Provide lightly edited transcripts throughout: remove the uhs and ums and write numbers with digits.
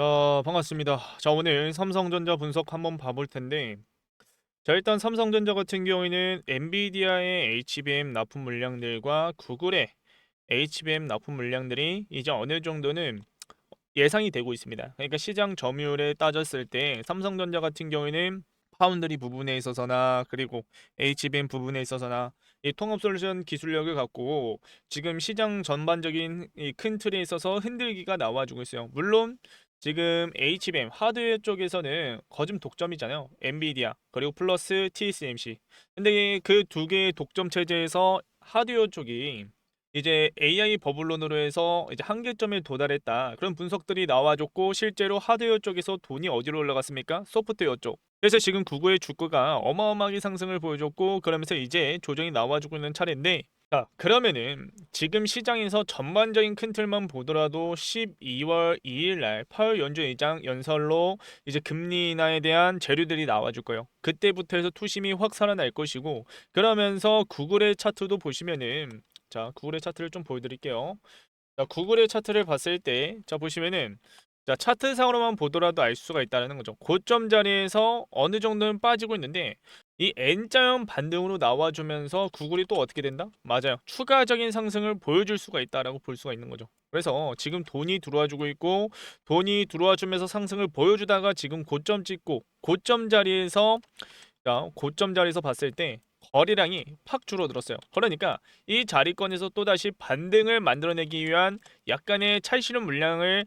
자, 반갑습니다. 자, 오늘 삼성전자 분석 한번 봐볼 텐데, 자, 일단 삼성전자 같은 경우에는 엔비디아의 HBM 납품 물량들과 구글의 HBM 납품 물량들이 이제 어느 정도는 예상이 되고 있습니다. 그러니까 시장 점유율에 따졌을 때 삼성전자 같은 경우에는 파운드리 부분에 있어서나 그리고 HBM 부분에 있어서나 이 통합 솔루션 기술력을 갖고 지금 시장 전반적인 이 큰 틀에 있어서 흔들기가 나와주고 있어요. 물론 지금 HBM 하드웨어 쪽에서는 거즘 독점이잖아요. 엔비디아 그리고 플러스 TSMC. 근데 그 두 개의 독점 체제에서 하드웨어 쪽이 이제 AI 버블론으로 해서 이제 한계점에 도달했다. 그런 분석들이 나와줬고 실제로 하드웨어 쪽에서 돈이 어디로 올라갔습니까? 소프트웨어 쪽. 그래서 지금 구글의 주가가 어마어마하게 상승을 보여줬고 그러면서 이제 조정이 나와주고 있는 차례인데 자, 그러면은 지금 시장에서 전반적인 큰 틀만 보더라도 12월 2일 날 파월 연준의장 연설로 이제 금리 인하에 대한 재료들이 나와줄 거예요. 그때부터 해서 투심이 확 살아날 것이고 그러면서 구글의 차트도 보시면은 자, 구글의 차트를 좀 보여드릴게요. 자, 구글의 차트를 봤을 때, 자, 보시면은, 자, 차트상으로만 보더라도 알 수가 있다는 거죠. 고점 자리에서 어느 정도는 빠지고 있는데, 이 N자형 반등으로 나와주면서 구글이 또 어떻게 된다? 맞아요. 추가적인 상승을 보여줄 수가 있다라고 볼 수가 있는 거죠. 그래서 지금 돈이 들어와주고 있고, 돈이 들어와주면서 상승을 보여주다가 지금 고점 찍고, 고점 자리에서 자, 고점 자리에서 봤을 때 거래량이 팍 줄어들었어요. 그러니까 이 자리권에서 또다시 반등을 만들어내기 위한 약간의 찰실한 물량을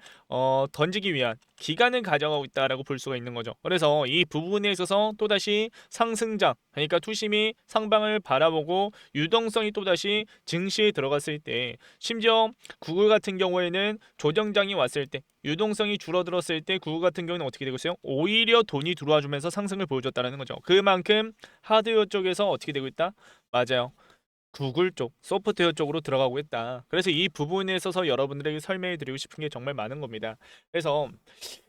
던지기 위한 기간을 가져가고 있다라고 볼 수가 있는 거죠. 그래서 이 부분에 있어서 또다시 상승장, 그러니까 투심이 상방을 바라보고 유동성이 또다시 증시에 들어갔을 때 심지어 구글 같은 경우에는 조정장이 왔을 때 유동성이 줄어들었을 때 구글 같은 경우는 어떻게 되고 있어요? 오히려 돈이 들어와 주면서 상승을 보여줬다는 거죠. 그만큼 하드웨어 쪽에서 어떻게 되고 있다? 맞아요. 구글 쪽, 소프트웨어 쪽으로 들어가고 있다. 그래서 이 부분에 있어서 여러분들에게 설명해 드리고 싶은 게 정말 많은 겁니다. 그래서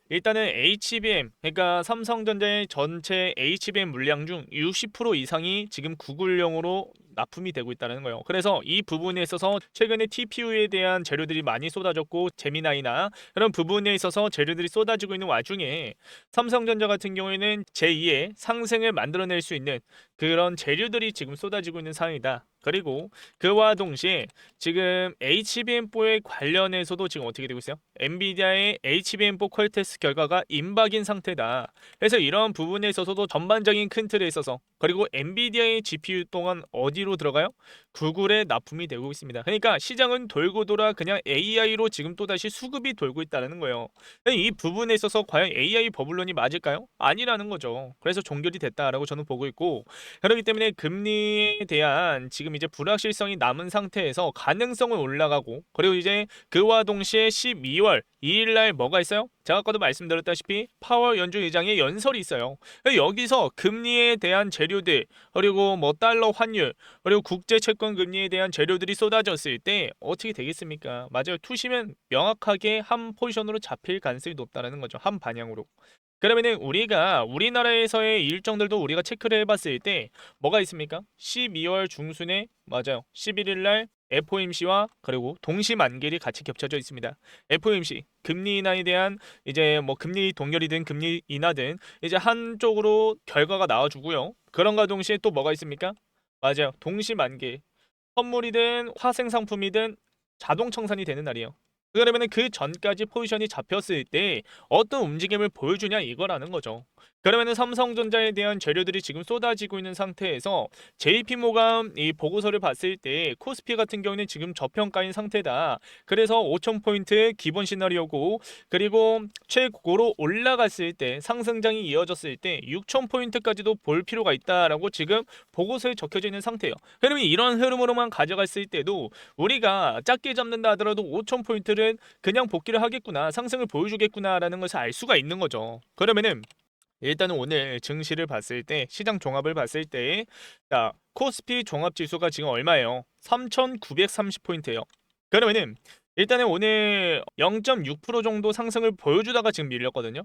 일단은 HBM, 그러니까 삼성전자의 전체 HBM 물량 중 60% 이상이 지금 구글용으로 납품이 되고 있다는 거예요. 그래서 이 부분에 있어서 최근에 TPU에 대한 재료들이 많이 쏟아졌고 제미나이나 그런 부분에 있어서 재료들이 쏟아지고 있는 와중에 삼성전자 같은 경우에는 제2의 상승을 만들어낼 수 있는 그런 재료들이 지금 쏟아지고 있는 상황이다. 그리고 그와 동시에 지금 HBM4에 관련해서도 지금 어떻게 되고 있어요? 엔비디아의 HBM4 퀄테스트 결과가 임박인 상태다. 그래서 이런 부분에 있어서도 전반적인 큰 틀에 있어서 그리고 엔비디아의 GPU 또한 어디로 들어가요? 구글에 납품이 되고 있습니다. 그러니까 시장은 돌고 돌아 그냥 AI로 지금 또다시 수급이 돌고 있다는 거예요. 이 부분에 있어서 과연 AI 버블론이 맞을까요? 아니라는 거죠. 그래서 종결이 됐다라고 저는 보고 있고 그렇기 때문에 금리에 대한 지금 이제 불확실성이 남은 상태에서 가능성은 올라가고 그리고 이제 그와 동시에 12월 2일 날 뭐가 있어요? 제가 아까도 말씀드렸다시피 파월 연준 의장의 연설이 있어요. 여기서 금리에 대한 재료들 그리고 뭐 달러 환율 그리고 국제 채권 금리에 대한 재료들이 쏟아졌을 때 어떻게 되겠습니까? 맞아요. 투시면 명확하게 한 포지션으로 잡힐 가능성이 높다는 거죠. 한 방향으로. 그러면은 우리가 우리나라에서의 일정들도 우리가 체크를 해봤을 때 뭐가 있습니까? 12월 중순에 맞아요. 11일 날 FOMC와 그리고 동시 만기일이 같이 겹쳐져 있습니다. FOMC 금리 인하에 대한 이제 뭐 금리 동결이든 금리 인하든 이제 한쪽으로 결과가 나와주고요. 그런가 동시에 또 뭐가 있습니까? 맞아요. 동시 만기 선물이든 화생 상품이든 자동 청산이 되는 날이에요. 그러면 그 전까지 포지션이 잡혔을 때 어떤 움직임을 보여주냐 이거라는 거죠. 그러면 삼성전자에 대한 재료들이 지금 쏟아지고 있는 상태에서 JP모간 이 보고서를 봤을 때 코스피 같은 경우는 지금 저평가인 상태다. 그래서 5,000포인트 기본 시나리오고 그리고 최고로 올라갔을 때 상승장이 이어졌을 때 6,000포인트까지도 볼 필요가 있다라고 지금 보고서에 적혀져 있는 상태예요. 그러면 이런 흐름으로만 가져갔을 때도 우리가 작게 잡는다 하더라도 5,000포인트를 그냥 복귀를 하겠구나, 상승을 보여주겠구나라는 것을 알 수가 있는 거죠. 그러면은 일단은 오늘 증시를 봤을 때 시장 종합을 봤을 때 자, 코스피 종합 지수가 지금 얼마예요? 3,930포인트예요. 그러면은 일단은 오늘 0.6% 정도 상승을 보여주다가 지금 밀렸거든요.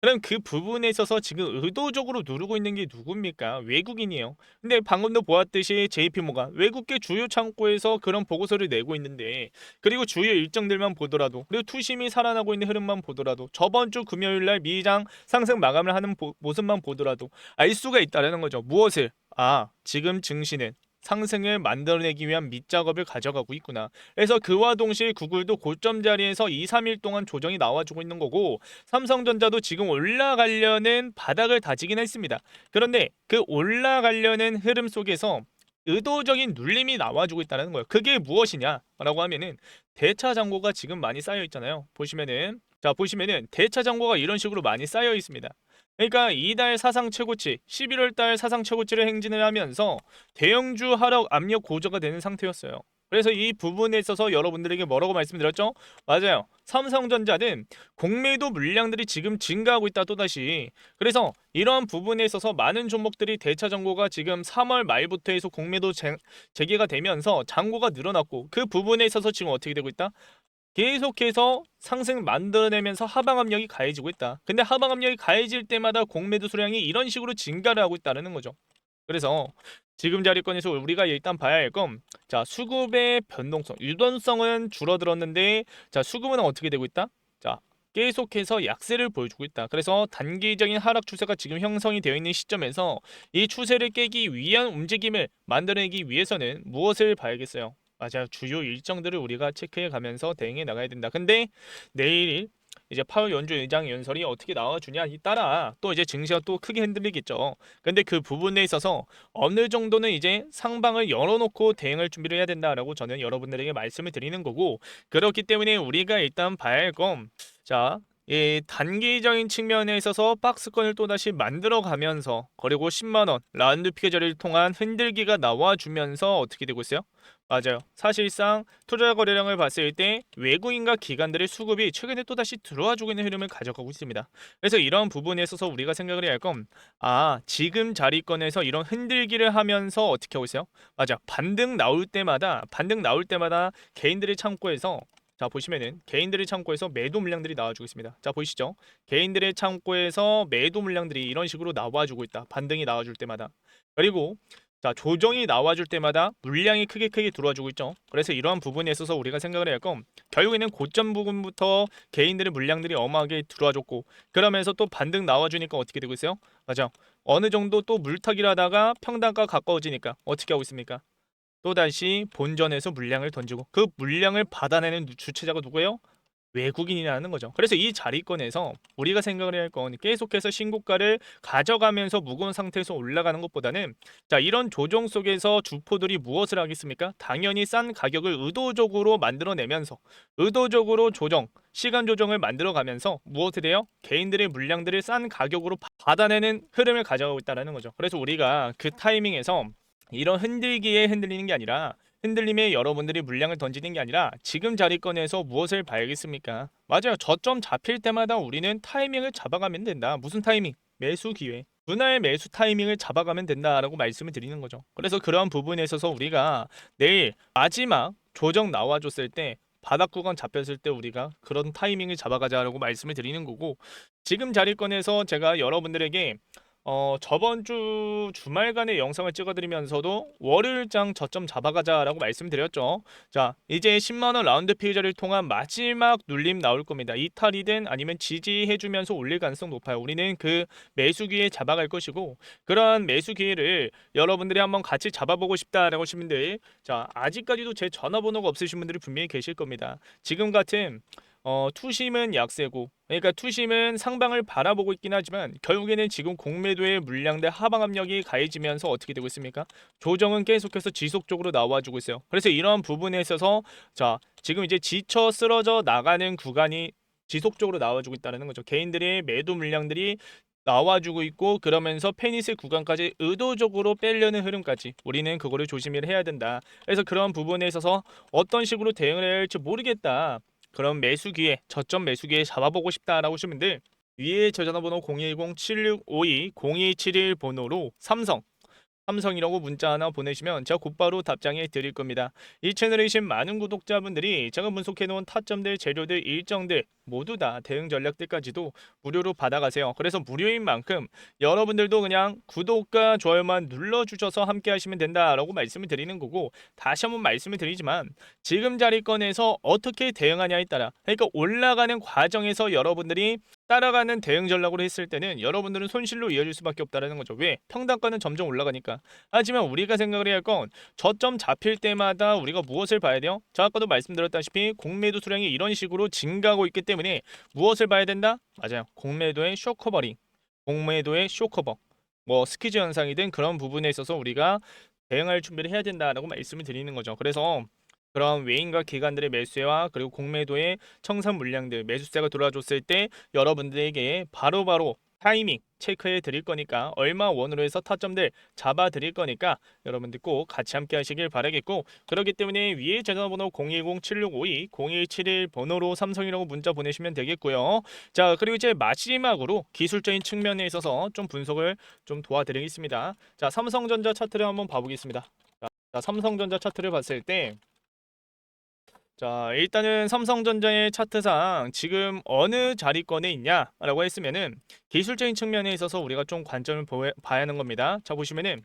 그럼 그 부분에 있어서 지금 의도적으로 누르고 있는 게 누굽니까? 외국인이에요. 근데 방금도 보았듯이 JP모가 외국계 주요 창구에서 그런 보고서를 내고 있는데, 그리고 주요 일정들만 보더라도, 그리고 투심이 살아나고 있는 흐름만 보더라도, 저번 주 금요일 날 미장 상승 마감을 하는 모습만 보더라도 알 수가 있다라는 거죠. 무엇을? 지금 증시는 상승을 만들어내기 위한 밑작업을 가져가고 있구나. 그래서 그와 동시에 구글도 고점 자리에서 2, 3일 동안 조정이 나와주고 있는 거고, 삼성전자도 지금 올라가려는 바닥을 다지긴 했습니다. 그런데 그 올라가려는 흐름 속에서 의도적인 눌림이 나와주고 있다는 거예요. 그게 무엇이냐라고 하면은 대차 잔고가 지금 많이 쌓여 있잖아요. 보시면은 대차 잔고가 이런 식으로 많이 쌓여 있습니다. 그러니까 이달 사상 최고치, 11월 달 사상 최고치를 행진을 하면서 대형주 하락 압력 고조가 되는 상태였어요. 그래서 이 부분에 있어서 여러분들에게 뭐라고 말씀드렸죠? 맞아요. 삼성전자는 공매도 물량들이 지금 증가하고 있다 또다시. 그래서 이러한 부분에 있어서 많은 종목들이 대차 잔고가 지금 3월 말부터 해서 공매도 재개가 되면서 잔고가 늘어났고, 그 부분에 있어서 지금 어떻게 되고 있다? 계속해서 상승 만들어내면서 하방 압력이 가해지고 있다. 근데 하방 압력이 가해질 때마다 공매도 수량이 이런 식으로 증가를 하고 있다는 거죠. 그래서 지금 자리권에서 우리가 일단 봐야 할 건, 자, 수급의 변동성, 유동성은 줄어들었는데, 자, 수급은 어떻게 되고 있다? 자, 계속해서 약세를 보여주고 있다. 그래서 단기적인 하락 추세가 지금 형성이 되어 있는 시점에서 이 추세를 깨기 위한 움직임을 만들어내기 위해서는 무엇을 봐야겠어요? 맞아요. 주요 일정들을 우리가 체크해 가면서 대응해 나가야 된다. 근데 내일 이제 파월 연준 의장 연설이 어떻게 나와주냐에 따라 또 이제 증시가 또 크게 흔들리겠죠. 근데 그 부분에 있어서 어느 정도는 이제 상방을 열어놓고 대응할 준비를 해야 된다라고 저는 여러분들에게 말씀을 드리는 거고, 그렇기 때문에 우리가 일단 봐야 할 건, 자, 이 단기적인 측면에 있어서 박스권을 또다시 만들어가면서, 그리고 10만원 라운드 피겨자리를 통한 흔들기가 나와주면서 어떻게 되고 있어요? 맞아요. 사실상 투자 거래량을 봤을 때 외국인과 기관들의 수급이 최근에 또다시 들어와주고 있는 흐름을 가져가고 있습니다. 그래서 이런 부분에 있어서 우리가 생각을 해야 할 건, 지금 자리권에서 이런 흔들기를 하면서 어떻게 하고 있어요? 맞아. 반등 나올 때마다 개인들의 창고에서, 자, 보시면은 개인들의 창고에서 매도 물량들이 나와주고 있습니다. 자, 보이시죠? 개인들의 창고에서 매도 물량들이 이런 식으로 나와주고 있다. 반등이 나와줄 때마다. 그리고 자, 조정이 나와줄 때마다 물량이 크게 들어와주고 있죠. 그래서 이러한 부분에 있어서 우리가 생각을 해야 할 건, 결국에는 고점 부분부터 개인들의 물량들이 어마하게 들어와줬고, 그러면서 또 반등 나와주니까 어떻게 되고 있어요? 맞아. 어느 정도 또 물타기를 하다가 평단가 가까워지니까 어떻게 하고 있습니까? 또다시 본전에서 물량을 던지고, 그 물량을 받아내는 주체자가 누구예요? 외국인이라는 거죠. 그래서 이 자리권에서 우리가 생각을 해야 할 건, 계속해서 신고가를 가져가면서 무거운 상태에서 올라가는 것보다는, 자, 이런 조정 속에서 주포들이 무엇을 하겠습니까? 당연히 싼 가격을 의도적으로 만들어내면서 의도적으로 시간 조정을 만들어가면서 무엇을 해요? 개인들의 물량들을 싼 가격으로 받아내는 흐름을 가져가고 있다는 거죠. 그래서 우리가 그 타이밍에서 이런 흔들기에 흔들리는 게 아니라, 흔들림에 여러분들이 물량을 던지는 게 아니라 지금 자리권에서 무엇을 봐야겠습니까? 맞아요. 저점 잡힐 때마다 우리는 타이밍을 잡아가면 된다. 무슨 타이밍? 매수 기회. 분할 매수 타이밍을 잡아가면 된다라고 말씀을 드리는 거죠. 그래서 그러한 부분에 있어서 우리가 내일 마지막 조정 나와줬을 때, 바닥 구간 잡혔을 때 우리가 그런 타이밍을 잡아가자라고 말씀을 드리는 거고, 지금 자리권에서 제가 여러분들에게 저번 주 주말간의 영상을 찍어드리면서도 월요일장 저점 잡아가자라고 말씀드렸죠. 자, 이제 10만원 라운드 피해자를 통한 마지막 눌림 나올 겁니다. 이탈이든 아니면 지지해주면서 올릴 가능성 높아요. 우리는 그 매수 기회 잡아갈 것이고, 그러한 매수 기회를 여러분들이 한번 같이 잡아보고 싶다라고 하신 분들, 자, 아직까지도 제 전화번호가 없으신 분들이 분명히 계실 겁니다. 지금 같은 투심은 약세고, 그러니까 투심은 상방을 바라보고 있긴 하지만 결국에는 지금 공매도의 물량대 하방 압력이 가해지면서 어떻게 되고 있습니까? 조정은 계속해서 지속적으로 나와주고 있어요. 그래서 이러한 부분에 있어서, 자, 지금 이제 지쳐 쓰러져 나가는 구간이 지속적으로 나와주고 있다는 거죠. 개인들의 매도 물량들이 나와주고 있고, 그러면서 페니스 구간까지 의도적으로 빼려는 흐름까지 우리는 그거를 조심을 해야 된다. 그래서 그런 부분에 있어서 어떤 식으로 대응을 해야 할지 모르겠다, 그럼 매수 기회, 저점 매수 기회 잡아보고 싶다라고 하시면 돼. 위에 저 전화번호 010-7652-0271 번호로 삼성 삼성이라고 문자 하나 보내시면 제가 곧바로 답장해 드릴 겁니다. 이 채널에 계신 많은 구독자분들이 제가 분석해 놓은 타점들, 재료들, 일정들 모두 다 대응 전략들까지도 무료로 받아가세요. 그래서 무료인 만큼 여러분들도 그냥 구독과 좋아요만 눌러주셔서 함께 하시면 된다라고 말씀을 드리는 거고, 다시 한번 말씀을 드리지만 지금 자리권에서 어떻게 대응하냐에 따라, 그러니까 올라가는 과정에서 여러분들이 따라가는 대응 전략으로 했을 때는 여러분들은 손실로 이어질 수밖에 없다는 거죠. 왜? 평단가는 점점 올라가니까. 하지만 우리가 생각을 해야 할 건 저점 잡힐 때마다 우리가 무엇을 봐야 돼요? 저 아까도 말씀드렸다시피 공매도 수량이 이런 식으로 증가하고 있기 때문에 무엇을 봐야 된다? 맞아요. 공매도의 쇼커버링, 공매도의 쇼커버, 뭐 스퀴즈 현상이든 그런 부분에 있어서 우리가 대응할 준비를 해야 된다라고 말씀을 드리는 거죠. 그래서 그런 외인과 기관들의 매수와 그리고 공매도의 청산 물량들 매수세가 돌아줬을 때 여러분들에게 바로바로 타이밍 체크해 드릴 거니까, 얼마 원으로 해서 타점들 잡아 드릴 거니까 여러분들 꼭 같이 함께 하시길 바라겠고, 그렇기 때문에 위에 전화번호 010-7652-0171 번호로 삼성이라고 문자 보내시면 되겠고요. 자, 그리고 이제 마지막으로 기술적인 측면에 있어서 좀 분석을 좀 도와드리겠습니다. 자, 삼성전자 차트를 한번 봐보겠습니다. 자, 삼성전자 차트를 봤을 때, 자, 일단은 삼성전자의 차트상 지금 어느 자리권에 있냐라고 했으면은 기술적인 측면에 있어서 우리가 좀 관점을 봐야 하는 겁니다. 자, 보시면은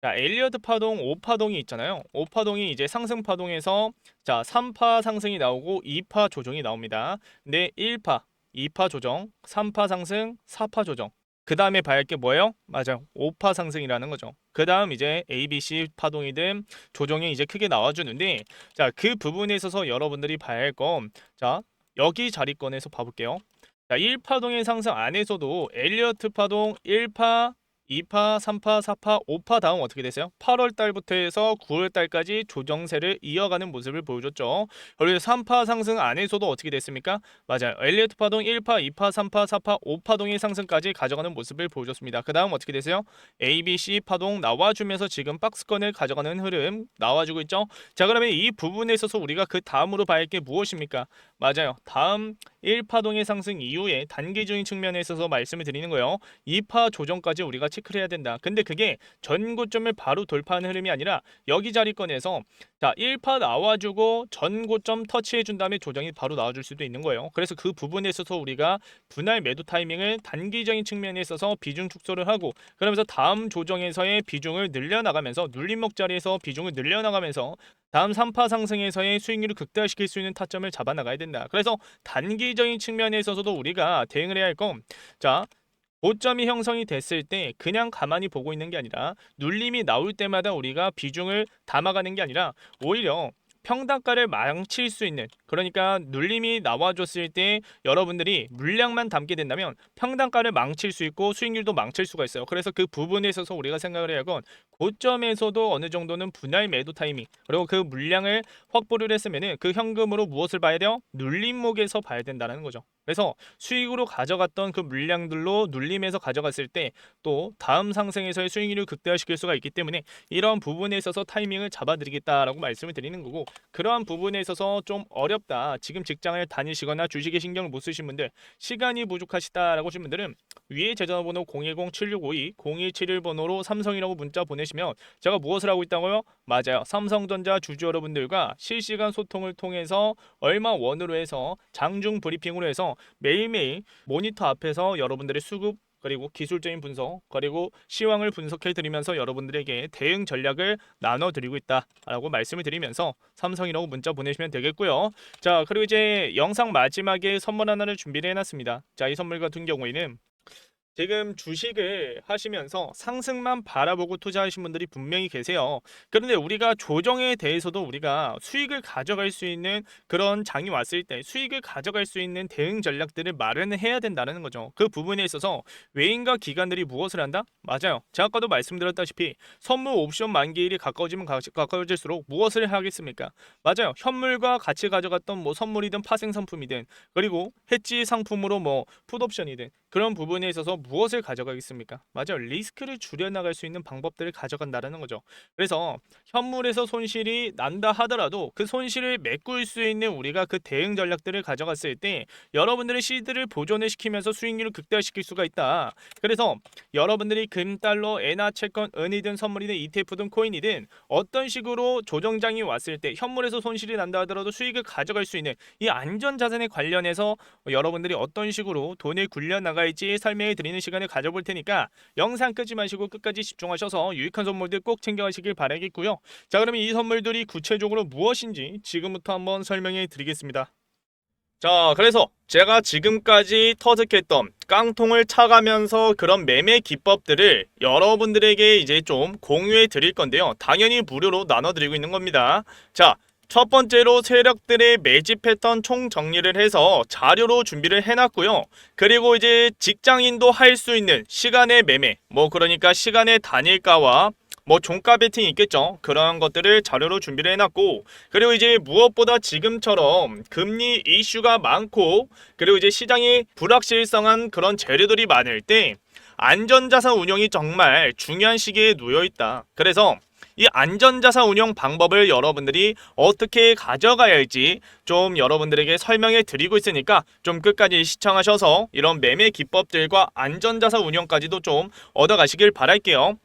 자, 엘리어트 파동 5파동이 있잖아요. 5파동이 이제 상승 파동에서 자, 3파 상승이 나오고 2파 조정이 나옵니다. 근데 1파, 2파 조정, 3파 상승, 4파 조정. 그 다음에 봐야 할 게 뭐예요? 맞아요. 5파 상승이라는 거죠. 그 다음 이제 ABC 파동이든 조정이 이제 크게 나와주는데, 자, 그 부분에 있어서 여러분들이 봐야 할 건, 자, 여기 자리권에서 봐볼게요. 자, 1파동의 상승 안에서도 엘리어트 파동 1파, 2파, 3파, 4파, 5파 다음 어떻게 됐어요? 8월 달부터 해서 9월 달까지 조정세를 이어가는 모습을 보여줬죠. 그리고 3파 상승 안에서도 어떻게 됐습니까? 맞아요. 엘리어트 파동 1파, 2파, 3파, 4파, 5파동의 상승까지 가져가는 모습을 보여줬습니다. 그 다음 어떻게 되세요? ABC 파동 나와주면서 지금 박스권을 가져가는 흐름 나와주고 있죠. 자, 그러면 이 부분에 있어서 우리가 그 다음으로 봐야 할 게 무엇입니까? 맞아요. 다음 1파동의 상승 이후에 단기적인 측면에 있어서 말씀을 드리는 거예요. 2파 조정까지 우리가 체크를 해야 된다. 근데 그게 전고점을 바로 돌파하는 흐름이 아니라 여기 자리권에서 자, 1파 나와주고 전고점 터치해 준 다음에 조정이 바로 나와줄 수도 있는 거예요. 그래서 그 부분에 있어서 우리가 분할 매도 타이밍을 단기적인 측면에 있어서 비중 축소를 하고, 그러면서 다음 조정에서의 비중을 늘려나가면서 눌림목 자리에서 비중을 늘려나가면서 다음 3파 상승에서의 수익률을 극대화시킬 수 있는 타점을 잡아나가야 된다. 그래서 단기적인 측면에 있어서도 우리가 대응을 해야 할 건, 자, 고점이 형성이 됐을 때 그냥 가만히 보고 있는 게 아니라 눌림이 나올 때마다 우리가 비중을 담아가는 게 아니라 오히려 평단가를 망칠 수 있는, 그러니까 눌림이 나와줬을 때 여러분들이 물량만 담게 된다면 평단가를 망칠 수 있고 수익률도 망칠 수가 있어요. 그래서 그 부분에 있어서 우리가 생각을 해야 하건 고점에서도 어느 정도는 분할 매도 타이밍, 그리고 그 물량을 확보를 했으면은 그 현금으로 무엇을 봐야 돼요? 눌림목에서 봐야 된다는 거죠. 그래서 수익으로 가져갔던 그 물량들로 눌림에서 가져갔을 때 또 다음 상승에서의 수익률을 극대화시킬 수가 있기 때문에 이런 부분에 있어서 타이밍을 잡아드리겠다라고 말씀을 드리는 거고, 그러한 부분에 있어서 좀 어렵다, 지금 직장을 다니시거나 주식에 신경을 못 쓰신 분들, 시간이 부족하시다라고 하신 분들은 위에 제 전화번호 010-7652-0171 번호로 삼성이라고 문자 보내시면 제가 무엇을 하고 있다고요? 맞아요. 삼성전자 주주 여러분들과 실시간 소통을 통해서 얼마 원으로 해서 장중 브리핑으로 해서 매일매일 모니터 앞에서 여러분들의 수급, 그리고 기술적인 분석, 그리고 시황을 분석해 드리면서 여러분들에게 대응 전략을 나눠 드리고 있다라고 말씀을 드리면서 삼성이라고 문자 보내시면 되겠고요. 자, 그리고 이제 영상 마지막에 선물 하나를 준비를 해놨습니다. 자, 이 선물 같은 경우에는 지금 주식을 하시면서 상승만 바라보고 투자하신 분들이 분명히 계세요. 그런데 우리가 조정에 대해서도 우리가 수익을 가져갈 수 있는 그런 장이 왔을 때 수익을 가져갈 수 있는 대응 전략들을 마련해야 된다는 거죠. 그 부분에 있어서 외인과 기관들이 무엇을 한다? 맞아요. 제가 아까도 말씀드렸다시피 선물 옵션 만기일이 가까워지면 가까워질수록 무엇을 하겠습니까? 맞아요. 현물과 같이 가져갔던 뭐 선물이든 파생 상품이든, 그리고 해지 상품으로 뭐 풋옵션이든 그런 부분에 있어서 무엇을 가져가겠습니까? 맞아요. 리스크를 줄여나갈 수 있는 방법들을 가져간다라는 거죠. 그래서 현물에서 손실이 난다 하더라도 그 손실을 메꿀 수 있는 우리가 그 대응 전략들을 가져갔을 때 여러분들의 시드를 보존을 시키면서 수익률을 극대화시킬 수가 있다. 그래서 여러분들이 금, 달러, 엔화, 채권, 은이든 선물이든 ETF든 코인이든 어떤 식으로 조정장이 왔을 때 현물에서 손실이 난다 하더라도 수익을 가져갈 수 있는 이 안전자산에 관련해서 여러분들이 어떤 식으로 돈을 굴려나갈지 설명해 드리는 시간을 가져볼 테니까 영상 끄지 마시고 끝까지 집중하셔서 유익한 선물들 꼭 챙겨가시길 바라겠고요. 자, 그러면 이 선물들이 구체적으로 무엇인지 지금부터 한번 설명해 드리겠습니다. 자, 그래서 제가 지금까지 터득했던 깡통을 차가면서 그런 매매 기법들을 여러분들에게 이제 좀 공유해 드릴 건데요. 당연히 무료로 나눠 드리고 있는 겁니다. 자, 첫 번째로 세력들의 매집 패턴 총 정리를 해서 자료로 준비를 해놨고요. 그리고 이제 직장인도 할 수 있는 시간의 매매, 그러니까 시간의 단일가와 종가 베팅이 있겠죠. 그런 것들을 자료로 준비를 해놨고, 그리고 이제 무엇보다 지금처럼 금리 이슈가 많고, 그리고 이제 시장이 불확실성한 그런 재료들이 많을 때 안전자산 운용이 정말 중요한 시기에 놓여있다. 그래서 이 안전자산 운용 방법을 여러분들이 어떻게 가져가야 할지 좀 여러분들에게 설명해 드리고 있으니까 좀 끝까지 시청하셔서 이런 매매 기법들과 안전자산 운용까지도 좀 얻어가시길 바랄게요.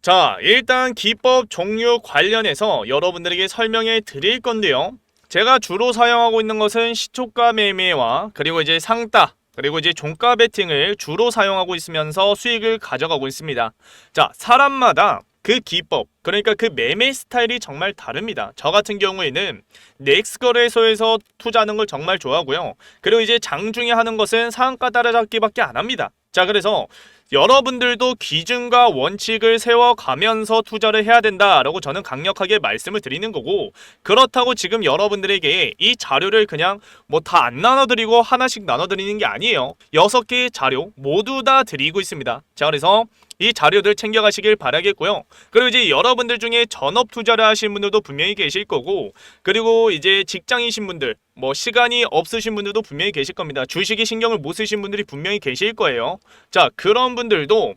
자, 일단 기법 종류 관련해서 여러분들에게 설명해 드릴 건데요. 제가 주로 사용하고 있는 것은 시초가 매매와 그리고 이제 상따, 그리고 이제 종가 베팅을 주로 사용하고 있으면서 수익을 가져가고 있습니다. 자, 사람마다 그 기법, 그러니까 그 매매 스타일이 정말 다릅니다. 저 같은 경우에는 넥스 거래소에서 투자하는 걸 정말 좋아하고요. 그리고 이제 장중에 하는 것은 상한가 따라잡기밖에 안 합니다. 자, 그래서 여러분들도 기준과 원칙을 세워가면서 투자를 해야 된다라고 저는 강력하게 말씀을 드리는 거고, 그렇다고 지금 여러분들에게 이 자료를 그냥 다 안 나눠드리고 하나씩 나눠드리는 게 아니에요. 6개의 자료 모두 다 드리고 있습니다. 자, 그래서 이 자료들 챙겨가시길 바라겠고요. 그리고 이제 여러분들 중에 전업 투자를 하시는 분들도 분명히 계실 거고, 그리고 이제 직장이신 분들, 시간이 없으신 분들도 분명히 계실 겁니다. 주식에 신경을 못 쓰신 분들이 분명히 계실 거예요. 자, 그런 분들도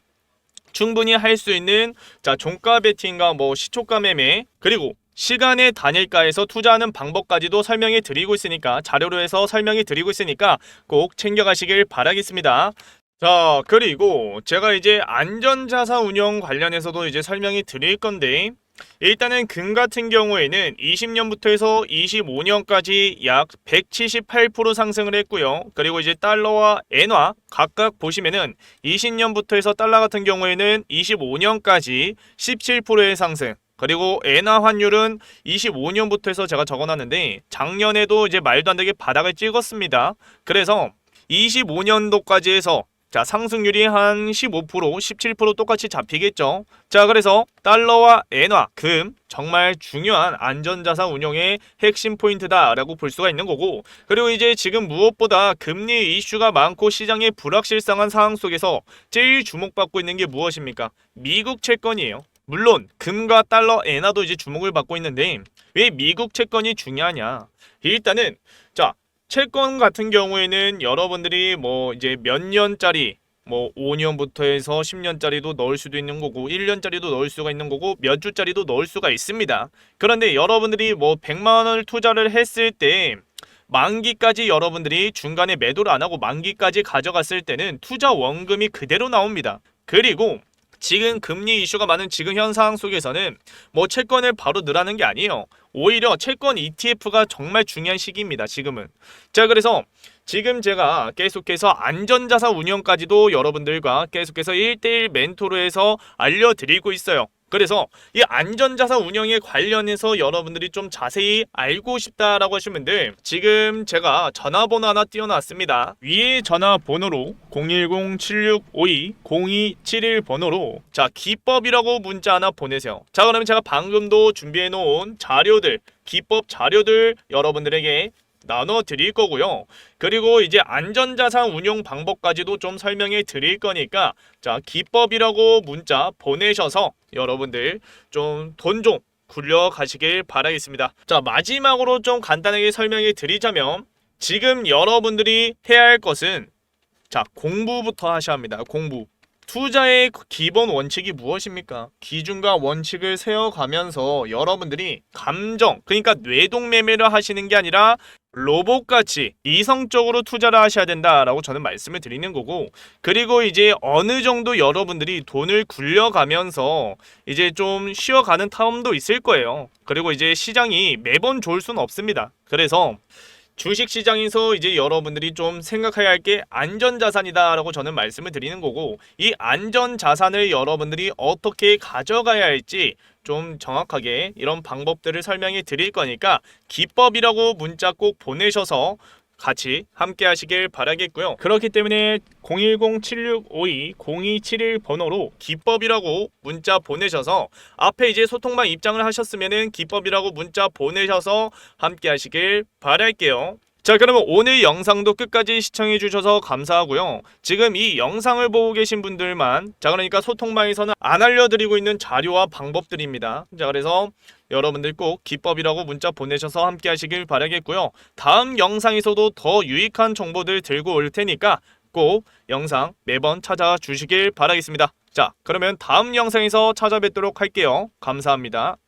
충분히 할 수 있는 종가 베팅과 시초가 매매, 그리고 시간의 단일가에서 투자하는 방법까지도 설명해 드리고 있으니까, 자료로 해서 설명해 드리고 있으니까 꼭 챙겨가시길 바라겠습니다. 자, 그리고 제가 이제 안전자산 운영 관련해서도 이제 설명이 드릴 건데, 일단은 금 같은 경우에는 20년부터 해서 25년까지 약 178% 상승을 했고요. 그리고 이제 달러와 엔화 각각 보시면은 20년부터 해서 달러 같은 경우에는 25년까지 17%의 상승, 그리고 엔화 환율은 25년부터 해서 제가 적어놨는데 작년에도 이제 말도 안 되게 바닥을 찍었습니다. 그래서 25년도까지 해서 상승률이 한 15%, 17% 똑같이 잡히겠죠. 자, 그래서 달러와 엔화, 금 정말 중요한 안전자산 운용의 핵심 포인트다라고 볼 수가 있는 거고, 그리고 이제 지금 무엇보다 금리 이슈가 많고 시장의 불확실성한 상황 속에서 제일 주목받고 있는 게 무엇입니까? 미국 채권이에요. 물론 금과 달러, 엔화도 이제 주목을 받고 있는데 왜 미국 채권이 중요하냐? 일단은 채권 같은 경우에는 여러분들이 이제 몇 년짜리 5년부터 해서 10년짜리도 넣을 수도 있는 거고 1년짜리도 넣을 수가 있는 거고 몇 주짜리도 넣을 수가 있습니다. 그런데 여러분들이 100만 원을 투자를 했을 때 만기까지 여러분들이 중간에 매도를 안 하고 만기까지 가져갔을 때는 투자 원금이 그대로 나옵니다. 그리고 지금 금리 이슈가 많은 지금 현 상황 속에서는 채권을 바로 넣으라는 게 아니에요. 오히려 채권 ETF가 정말 중요한 시기입니다. 지금은. 자, 그래서 지금 제가 계속해서 안전자산 운영까지도 여러분들과 계속해서 1대1 멘토로 해서 알려드리고 있어요. 그래서 이 안전자산 운영에 관련해서 여러분들이 좀 자세히 알고 싶다라고 하시는 분들, 지금 제가 전화번호 하나 띄워놨습니다. 위에 전화번호로 010-7652-0271 번호로 기법이라고 문자 하나 보내세요. 자, 그러면 제가 방금도 준비해놓은 자료들, 기법 자료들 여러분들에게 나눠 드릴 거고요. 그리고 이제 안전자산 운용 방법까지도 좀 설명해 드릴 거니까 기법이라고 문자 보내셔서 여러분들 좀 돈 좀 굴려 가시길 바라겠습니다. 자, 마지막으로 좀 간단하게 설명해 드리자면 지금 여러분들이 해야 할 것은 공부부터 하셔야 합니다. 공부. 투자의 기본 원칙이 무엇입니까? 기준과 원칙을 세워가면서 여러분들이 감정, 그러니까 뇌동매매를 하시는 게 아니라 로봇같이 이성적으로 투자를 하셔야 된다라고 저는 말씀을 드리는 거고, 그리고 이제 어느 정도 여러분들이 돈을 굴려가면서 이제 좀 쉬어가는 타임도 있을 거예요. 그리고 이제 시장이 매번 좋을 수는 없습니다. 그래서 주식시장에서 이제 여러분들이 좀 생각해야 할 게 안전자산이다라고 저는 말씀을 드리는 거고, 이 안전자산을 여러분들이 어떻게 가져가야 할지 좀 정확하게 이런 방법들을 설명해 드릴 거니까 기법이라고 문자 꼭 보내셔서 같이 함께 하시길 바라겠고요. 그렇기 때문에 010-7652-0271 번호로 기법이라고 문자 보내셔서 앞에 이제 소통방 입장을 하셨으면은 기법이라고 문자 보내셔서 함께 하시길 바랄게요. 자, 그러면 오늘 영상도 끝까지 시청해 주셔서 감사하고요. 지금 이 영상을 보고 계신 분들만, 자, 그러니까 소통방에서는 안 알려드리고 있는 자료와 방법들입니다. 자, 그래서 여러분들 꼭 기법이라고 문자 보내셔서 함께 하시길 바라겠고요. 다음 영상에서도 더 유익한 정보들 들고 올 테니까 꼭 영상 매번 찾아주시길 바라겠습니다. 자, 그러면 다음 영상에서 찾아뵙도록 할게요. 감사합니다.